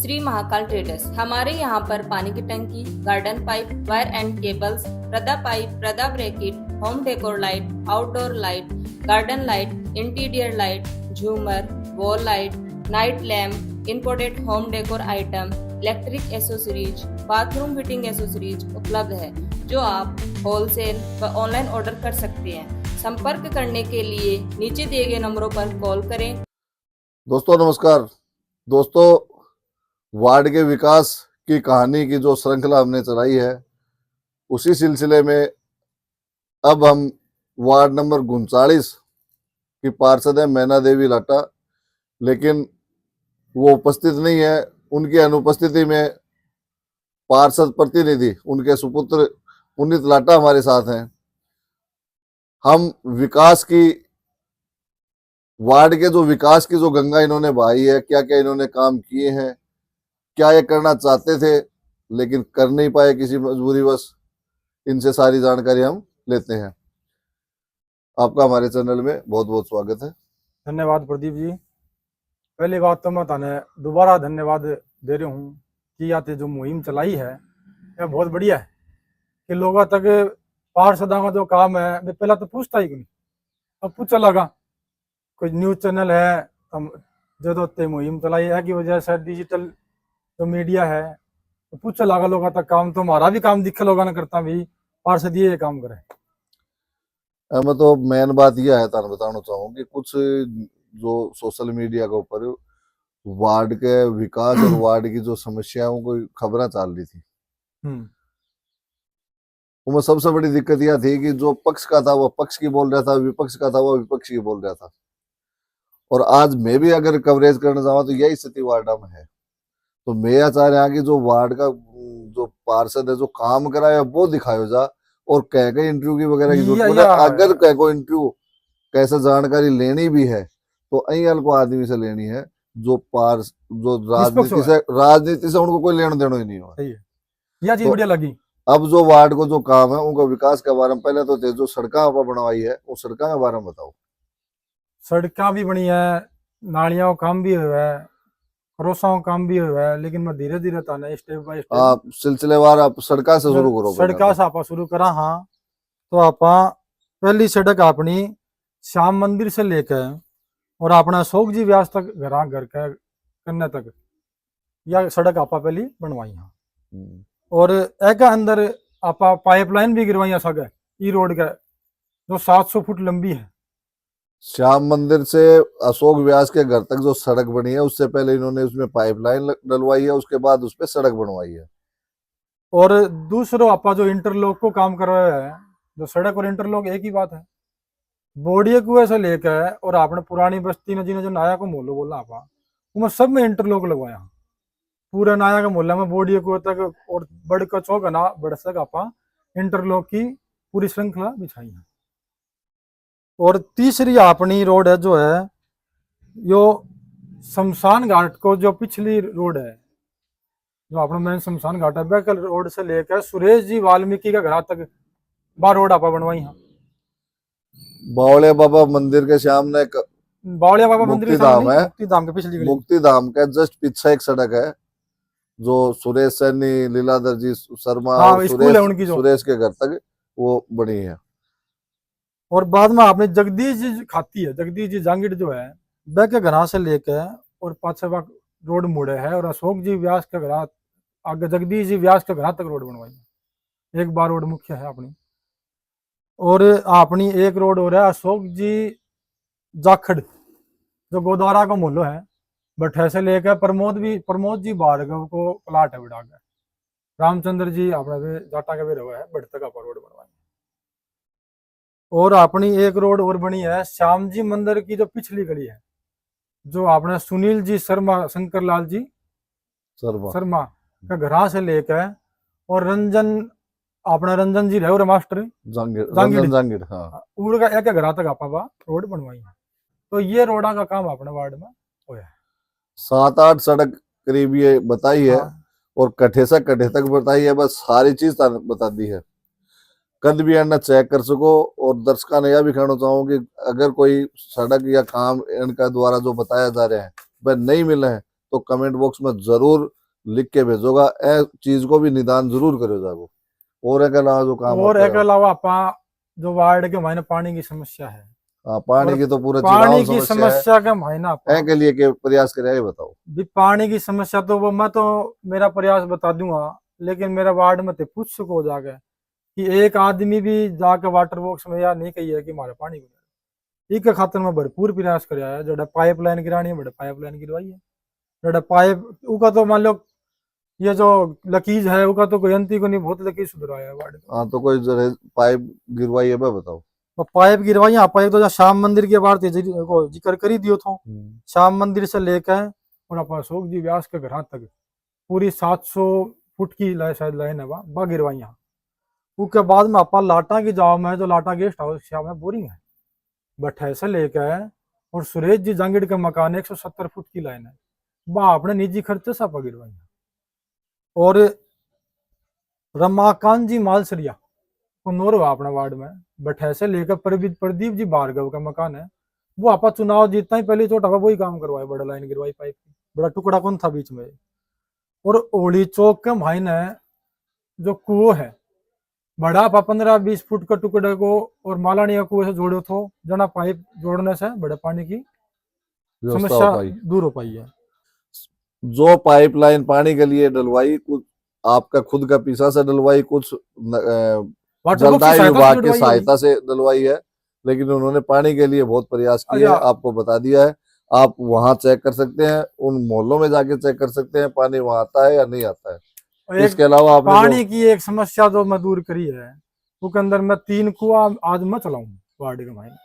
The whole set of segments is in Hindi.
श्री महाकाल ट्रेडर्स। हमारे यहाँ पर पानी की टंकी, garden pipe, wire and cables, Prada pipe, Prada bracket, home decor light, outdoor light, garden light, interior light, झूमर, wall light, night lamp, imported home decor item, electric accessories, bathroom fitting accessories उपलब्ध है, जो आप होलसेल व ऑनलाइन ऑर्डर कर सकते हैं। संपर्क करने के लिए नीचे दिए गए नंबरों पर कॉल करें। दोस्तों नमस्कार। दोस्तों, वार्ड के विकास की कहानी की जो श्रृंखला हमने चलाई है, उसी सिलसिले में अब हम वार्ड नंबर 39 की पार्षद है मैना देवी लाटा, लेकिन वो उपस्थित नहीं है। उनकी अनुपस्थिति में पार्षद प्रतिनिधि उनके सुपुत्र पुनीत लाटा हमारे साथ हैं। हम विकास की, वार्ड के जो विकास की जो गंगा इन्होंने बहाई है, क्या क्या इन्होंने काम किए हैं, क्या ये करना चाहते थे लेकिन कर नहीं पाए किसी मजबूरीवश, इनसे सारी जानकारी हम लेते हैं। आपका हमारे चैनल में बहुत बहुत स्वागत है। धन्यवाद प्रदीप जी। पहली बात तो मैं थाने दोबारा धन्यवाद दे रही हूँ कि याते जो मुहिम चलाई है यह बहुत बढ़िया है कि लोगों तक पार्षदों का जो काम है वे पहला तो पूछता ही नहीं, अब पूछा लगा। कोई न्यूज़ चैनल है हम जो तो मुहिम चलाई है की वजह से डिजिटल जो मीडिया है तो पूछा लगा लोगों तक काम, तो हमारा भी काम दिखे लोगों ने करता भी पार्षद ये काम करे। मैं तो मेन बात यह है, तार बताना चाहूँ कि कुछ जो सोशल मीडिया के ऊपर वार्ड के विकास और वार्ड की जो समस्याओं को खबरें चल रही थी, उसमें सबसे बड़ी दिक्कत यह थी कि जो पक्ष का था वो पक्ष की बोल रहा था, विपक्ष का था वो विपक्ष की बोल रहा था। और आज मैं भी अगर कवरेज करना चाहूँ तो यही स्थिति वार्ड में है। तो मैं यह चाह रहा कि जो वार्ड का जो पार्षद है जो काम कराया वो दिखायो जा, और कह के इंटरव्यू की वगैरह की जरूरत है। अगर कह को इंटरव्यू कैसे जानकारी लेनी भी है तो अल को आदमी से लेनी है जो राजनीति से उनको कोई लेना देना ही नहीं हुआ। यह चीज बढ़िया लगी। अब जो वार्ड को जो काम है उनका विकास के बारे में पहले तो जो सड़का बनवाई है वो सड़का के बारे में बताओ। सड़का भी बनी है, नालियों का काम भी हुआ है, क्रोसाओं का काम भी हुआ है, लेकिन मैं धीरे धीरे ताने स्टेप बाय स्टेप आप सिलसिलेवार आप सड़का से शुरू करो। सड़का से आप शुरू करा। हाँ, तो आप पहली सड़क अपनी श्याम मंदिर से लेकर और अपना अशोक जी व्यास तक घर के करने तक यह सड़क आप पहली बनवाई है। और एक अंदर आप पाइपलाइन भी गिरवाई सके ई रोड का जो 700 फुट लंबी है। श्याम मंदिर से अशोक व्यास के घर तक जो सड़क बनी है उससे पहले इन्होंने उसमें पाइपलाइन डलवाई है, उसके बाद उस पर सड़क बनवाई है। और दूसरो आपा जो इंटरलॉक को काम करवाया है, जो सड़क और इंटरलॉक एक ही बात है। बोडिया कुएं से लेकर और आपने पुरानी बस्ती ने जिन्हें जो नाया को मोहल्लो बोला आपा उनमें सब में इंटरलॉक लगवाया। पूरा नाया का मोहल्ला में बोडिया कुएं तक और बड़ का चौक ना बड़ तक आपा इंटरलॉक की पूरी श्रृंखला बिछाई है। और तीसरी अपनी रोड है जो है यो शमशान घाट को जो पिछली रोड है, जो अपना मेन शमशान घाट है, बैकल रोड से लेकर सुरेश जी वाल्मीकि का घर तक बार रोड आपा बनवाई है। बावड़िया बाबा मंदिर के सामने बावड़िया बाबा मंदिर मुक्ति धाम है, मुक्ति धाम के पिछली मुक्ति धाम का जस्ट पीछे एक सड़क है जो सुरेश सैनी, लीलाधर जी शर्मा और सुरेश के घर तक वो बनी है। और बाद में आपने जगदीश जी खाती है, जगदीश जी जांगीर जो है वह के घर से लेकर और पाछे रोड मुड़े है और अशोक जी व्यास के घर आगे जगदीश जी व्यास के घर तक रोड बनवाई है। एक बार रोड मुख्य है अपनी। और अपनी एक रोड हो रहा है अशोक जी जाखड़ जो गोदारा का मोहल्लो है, भट्ठे से लेकर प्रमोद जी भार्गव को प्लाट है बिड़ा के, रामचंद्र जी अपने जाटा के भी रहा है, बढ़ तक आप रोड बनवाई। और अपनी एक रोड और बनी है श्याम जी मंदिर की जो पिछली गली है, जो आपने सुनील जी शर्मा, शंकर लाल जी शर्मा का घर से लेकर और रंजन जी रहे मास्टर जांगीर हाँ, उनका एक घर तक आप रोड बनवाई है। तो ये रोडा का काम अपने वार्ड में होया है। 7-8 सड़क करीब ये बताई है। हाँ। और कट्ठे से कट्ठे तक बताई है, बस सारी चीज बता दी है। कद भी अन्ना चेक कर सको। और दर्शकों ने यह भी कहना चाहूँ कि अगर कोई सड़क या काम इनका द्वारा जो बताया जा रहा है वह नहीं मिले हैं तो कमेंट बॉक्स में जरूर लिख के भेजोगा। ए चीज को भी निदान जरूर करो जागो। और एक अलावा जो काम और होता एक है, अलावा आपा जो वार्ड के मायने पानी की समस्या है, हाँ, पानी और की तो पूरा पानी चिराव की समस्या है। समस्या का मायना आपा ए के लिए के प्रयास करे, ये बताओ। भी पानी की समस्या तो वो मैं तो मेरा प्रयास बता दूंगा, लेकिन मेरा वार्ड में तो पूछ सको हो जाके कि एक आदमी भी जाके वाटर बॉक्स में या नहीं कही है कि हमारे पानी एक खातर में भरपूर प्रयास कराया है। जो पाइपलाइन गिरानी है बड़े पाइपलाइन गिरवाई है, जो पाइप उका तो मान लो ये जो लकीज है उका तो कोई अंति को नहीं, बहुत लकीज सुधराया है वार्ड को। हाँ, तो कोई पाइप गिरवाई है, मैं बताओ। और पाइप गिरवाई यहाँ पाइप तो जहाँ श्याम मंदिर के बाहर को जिक्र कर ही दियो थो। श्याम मंदिर से लेकर और अपना अशोक जी व्यास के घर तक पूरी 700 फुट की शायद लाइन है वह गिरवाई यहाँ। उसके बाद में अपा लाटा की जाओ में जो लाटा गेस्ट हाउस श्याम में बोरिंग है भट्ठे से लेकर और सुरेश जी जांगिड़ के मकान 170 फुट की लाइन है, वह अपने निजी खर्चे से अपा गिरवाई। और रमाकांत जी मालसरिया कुन्नूर हुआ अपने वार्ड में भट्ठे से लेकर प्रदीप जी भार्गव का मकान है, वो आपा चुनाव जीतना ही पहले चोट वही काम करवाए, बड़ा लाइन गिरवाई पाइप की, बड़ा टुकड़ा कौन था बीच में। और ओली चौक के मायने जो कुओं है बड़ा आपा 15-20 फुट का टुकड़े को और मालानिया कुएं से जोड़ो थो, जना पाइप जोड़ने से बड़े पानी की समस्या दूर हो पाई है। जो पाइपलाइन पानी के लिए डलवाई, कुछ आपका खुद का पीसा से डलवाई, कुछ जलदाय विभाग की सहायता से डलवाई है, लेकिन उन्होंने पानी के लिए बहुत प्रयास किए हैं, आपको बता दिया है। आप वहां चेक कर सकते हैं, उन मोहल्लों में जाके चेक कर सकते हैं पानी वहां आता है या नहीं आता है। इसके अलावा आपने पानी की एक समस्या जो मैं दूर करी है, उसके अंदर मैं 3 कुआ आज मैं चलाऊं वार्ड के मायने।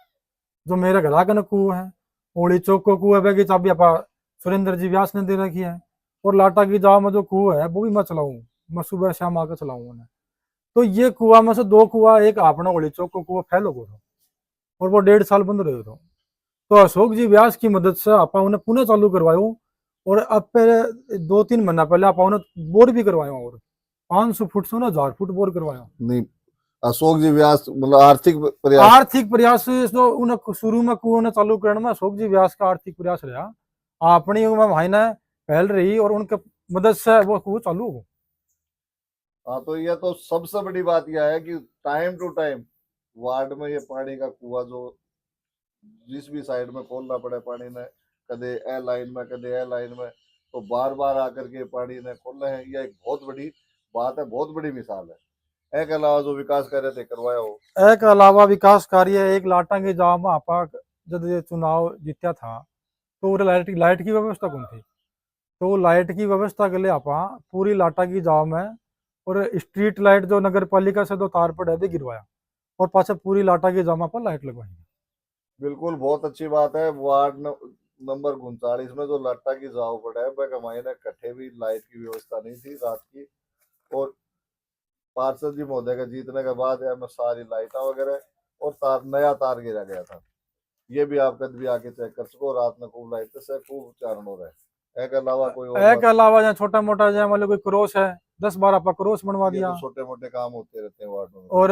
जो मेरे घर आगे कुआ है, ओली चौक को कुआ है, चाबी अपा सुरेंद्र जी व्यास ने दे रखी है, और लाटा की जाओ में जो कुआ है वो भी मैं चलाऊं, मैं सुबह शाम आकर चलाऊं उन्हें। तो ये कुआ में से 2 कुआ, एक अपना ओली चौक को कुआ फैलो को था और वो 1.5 साल बंद रहे था, तो अशोक जी व्यास की मदद से आपा उन्हें पुनः चालू करवायो। और अब पहले 2-3 महीना पहले आप उन्हें बोर भी करवाया और 500 फुट से 1000 फुट बोर करवाया। नहीं, अशोक जी व्यास मतलब आर्थिक प्रयास तो उन्हें शुरू में कुओं ने चालू करने में अशोक जी व्यास का आर्थिक प्रयास रहा, अपनी भाई ने पहल रही और उनके मदद से वो कुओं चालू हो। हाँ, तो यह तो सबसे बड़ी बात यह है कि टाइम टू टाइम वार्ड में ये पानी का कुआ जो जिस भी साइड में खोलना पड़े पानी ने, कदे ए लाइन में कदे ए लाइन में, तो बार बार आकर के पानी ने खोलना है, यह एक बहुत बड़ी बात है, बहुत बड़ी मिसाल है। एक अलावा जो विकास कार्य थे करवाया हो, एक अलावा विकास कार्य एक लाटा के जाम में आपा जब ये चुनाव जीता था तो लाइट की व्यवस्था कौन थी, तो लाइट की व्यवस्था के लिए आपा पूरी लाटा की जाओ में और स्ट्रीट लाइट जो नगर पालिका से 2 तार पर भी गिरवाया और पाछे पूरी लाटा की जामा पर लाइट लगवाई। बिल्कुल, बहुत अच्छी बात है। वार्ड नंबर 39 में जो लाटा की जाओ पड़ा है कमाई ने कट्ठे भी लाइट की व्यवस्था नहीं थी रात की, और पार्षद जी महोदय के जीतने के बाद में सारी लाइटा वगैरह और नया तार गिरा गया था। ये भी आप कद भी आके चेक कर सको, रात में खूब लाइट से खूब चारण हो रहा है। एक अलावा कोई एक अलावा जहाँ छोटा मोटा जहाँ मतलब कोई क्रॉस है 10-12 पर क्रॉस बनवा दिया, तो छोटे मोटे काम होते रहते हैं वार्ड में। और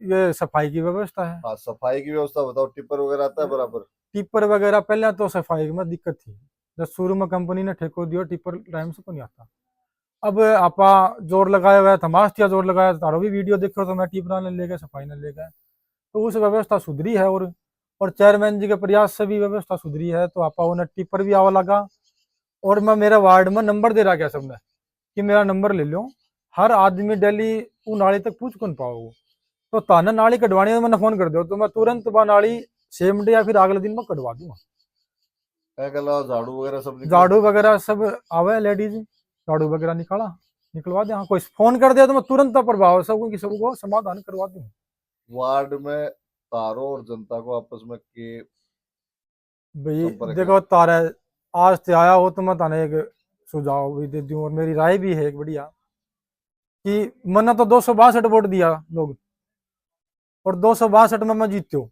ये सफाई की व्यवस्था है। हाँ, सफाई की व्यवस्था बताओ, टिप्पर वगैरह आता है बराबर? टिप्पर वगैरह पहले तो सफाई में दिक्कत थी, जब शुरू में कंपनी ने ठेको दिया टिप्पर टाइम से तो नहीं आता। अब आपा जोर लगाया हुआ है, थमास्तिया जोर लगाया, तारो भी वीडियो देखो तो मैं टिप्पर ने लेकर सफाई ने लेकर, तो उस व्यवस्था सुधरी है। और चेयरमैन जी के प्रयास से भी व्यवस्था सुधरी है, तो आपा उन्हें टिप्पर भी आवा लगा। और मैं मेरे वार्ड में नंबर दे रहा क्या सबने कि मेरा नंबर ले लो, हर आदमी डेली वो नाली तक पूछ कौन पाओ, तो ताना नाली कटवानी मैंने फोन कर दो तो मैं तुरंत वह नाली सेम डे या फिर अगले दिन में कटवा दूंगा। झाड़ू वगैरह सब आवे, लेडीज झाड़ू वगैरह निकलवा दे, हाँ कोई फोन कर दिया तो मैं तुरंत प्रभाव सबको समाधान करवा दूं। वार्ड में तारों और जनता को आपस में के भाई देखो तारे आज से आया हो तो मैं ताने एक सुझाव भी दे दूं और मेरी राय भी है एक बढ़िया कि मैंने तो 262 वोट दिया लोग और 262 में मैं जीत्यो,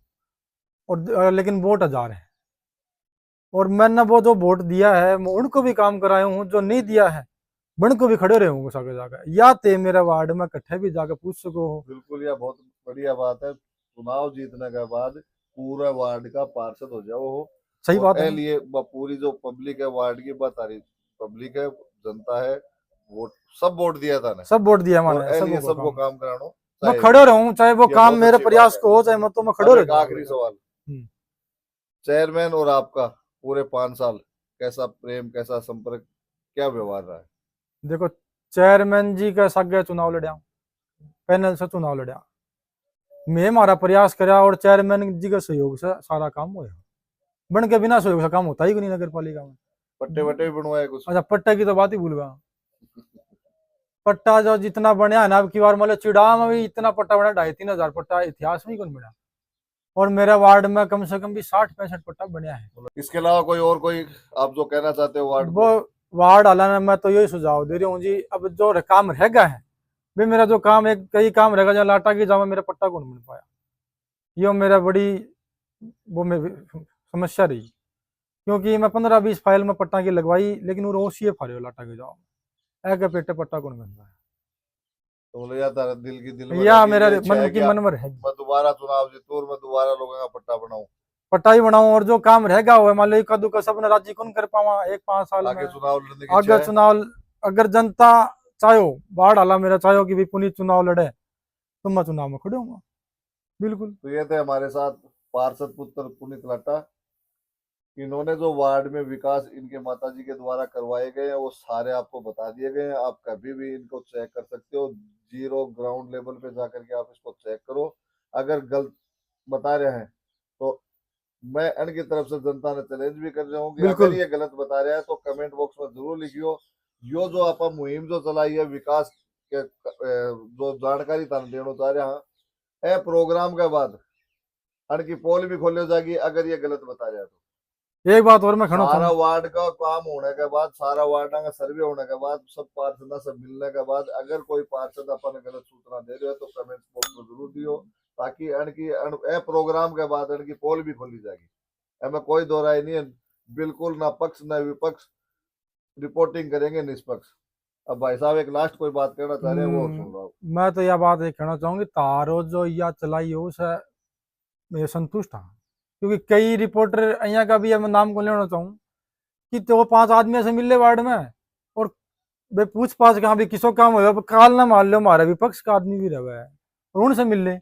और लेकिन वोट 1000 है, और मैंने वो जो वोट दिया है मैं उनको भी काम कराया हूँ, जो नहीं दिया है बन को भी खड़े रहे होंगे सागे जाकर, या ते मेरे वार्ड में इकट्ठे भी जाकर पूछ सको। बिल्कुल, यह बहुत बढ़िया बात है। चुनाव जीतने के बाद पूरा वार्ड का पार्षद हो जाओ हो, सही बात है। लिए पूरी जो पब्लिक है वार्ड की बता रही पब्लिक है, जनता है, वोट सब वोट दिया था ने सब वोट दिया और मैंने, एलिए सबको सबको काम काम करानो मैं चाहिए। खड़ो रहूं, चाहे वो ये काम बहुत मेरे अच्छी बात प्रयास है। को हो, चाहे मैं तो मैं खड़ो अब रह एक जाऊं। आखिरी सवाल, हम्म। चेयरमैन और आपका पूरे 5 साल कैसा प्रेम, कैसा संपर्क, क्या व्यवहार रहा है? देखो, चेयरमैन जी का सगे चुनाव लड़िया, पैनल से चुनाव लड़िया, मैं हमारा प्रयास करा और चेयरमैन जी के सहयोग से सारा काम होया। बन के बिना सहयोग से काम होता ही नहीं नगर पालिका में। पट्टे वट्टे भी बनवाए कुछ? अच्छा, पट्टा की तो बात ही भूल गया। पट्टा जो जितना बनया है ना, अब की बार मतलब चिड़ा में भी इतना पट्टा बना, 2,500-3,000 पट्टा इतिहास में ही कौन बना। और मेरे वार्ड में कम से कम भी 60-65 पट्टा बनया है। इसके अलावा कोई और कोई आप जो कहना चाहते हो वार्ड वो को? वार्ड आला मैं तो यही सुझाव दे रही हूँ जी, अब जो काम रह गया है, भाई मेरा जो काम एक कई काम रहेगा जो लाटा की जामा मेरा पट्टा कौन बन पाया, ये मेरा बड़ी वो में समस्या रही। क्योंकि मैं 15-20 फाइल में पट्टा की लगवाई, लेकिन वो रोसिए फारे लाटा के जाओ ऐ पेटे पट्टा कौन बन पाया। तो बोले या तारा दिल में या रह मेरा गई इच्छा मन है की कि मन में रहेगी, मैं दोबारा चुनाव जीतूं और मैं दोबारा लोगों का पट्टा बनाऊं, पट्टा ही बनाऊं। और जो काम रहेगा वो मान लो कद्दू का सपना राज्य कौन कर पावा एक 5 साल में। आगे चुनाव लड़ने की इच्छा अगर है? चुनाव, अगर जनता चाहो, बाढ़ आला मेरा चाहो कि भी पुनीत चुनाव लड़े, तो मैं चुनाव में खड़े हूँ बिल्कुल। तो ये थे हमारे साथ पार्षद पुत्र पुनीत लाटा। इन्होंने जो वार्ड में विकास इनके माताजी के द्वारा करवाए गए हैं वो सारे आपको बता दिए गए हैं। आप कभी भी इनको चेक कर सकते हो, जीरो ग्राउंड लेवल पे जाकर के आप इसको चेक करो। अगर गलत बता रहे हैं तो मैं इनकी तरफ से जनता ने चैलेंज भी कर रहा हूँ कि अगर बिल्कुल ये गलत बता रहे हैं तो कमेंट बॉक्स में जरूर लिखियो। यो जो आप मुहिम जो चलाई है विकास के जो जानकारी थाने देना चाह रहे हैं, ए प्रोग्राम के बाद अनकी पोल भी खोली जाएगी अगर ये गलत बता रहे हैं तो। एक बात और मैं खड़ा सारा था, वार्ड का काम होने के बाद, सारा वार्ड का सर्वे होने के बाद, सब पार्षद सब मिलने के बाद अगर कोई पार्षद अपन गलत सूचना दे रहे हो तो कमेंट बॉक्स में जरूर दियो, ताकि ए प्रोग्राम के बाद इनकी पोल भी खोली जाएगी। हमें कोई दो राय नहीं है, बिल्कुल ना पक्ष ना विपक्ष, रिपोर्टिंग करेंगे निष्पक्ष। अब भाई साहब एक लास्ट कोई बात कहना चाह रहे हैं वो सुन रहा हूँ। मैं तो यह बात एक कहना चाहूंगी, तारो जो या चलाई हो उसे मैं संतुष्ट हाँ। क्योंकि कई रिपोर्टर અહીંયા का भी मैं नाम को लेना चाहूँ कि तो 5 आदमी से मिले वार्ड में और वे पूछ पाछ के हाँ भी किसो काम हो काल ना मान लो हमारा विपक्ष का आदमी भी रहा है और उनसे मिल ले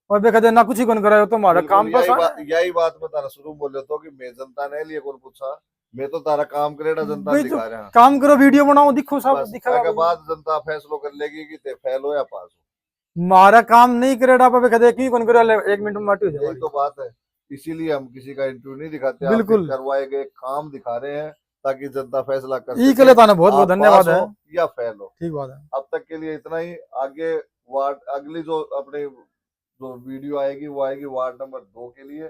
और वे कहते ना कुछ ही कौन करायो तो हमारा काम बिल्कुल पर यही बात मैं तारा शुरू बोले तो कि मैं जनता ने लिए कौन पूछा, मैं तो तारा काम करेगा जनता भाई तो दिखा रहे हैं। काम करो, वीडियो बनाओ, दिखो सब बस दिखेगा के भाई। बाद जनता फैसलो कर लेगी कि ते फेल हो या पास हो। हमारा काम नहीं करेगा पे कहते की कौन करे 1 मिनट में माटी हो यही जाए। तो बात है, इसीलिए हम किसी का इंटरव्यू नहीं दिखाते, आपके बिल्कुल करवाए गए काम दिखा रहे हैं ताकि जनता फैसला कर ई के सके लिए ताने बहुत बहुत आप धन्यवाद पास है। हो या फेल हो। ठीक बात है। अब तक के लिए इतना ही। आगे वार्ड अगली जो अपने जो वीडियो आएगी वो आएगी वार्ड नंबर 2 के लिए,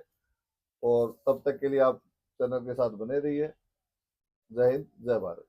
और तब तक के लिए आप चैनल के साथ बने रहिए। जय हिंद, जय भारत।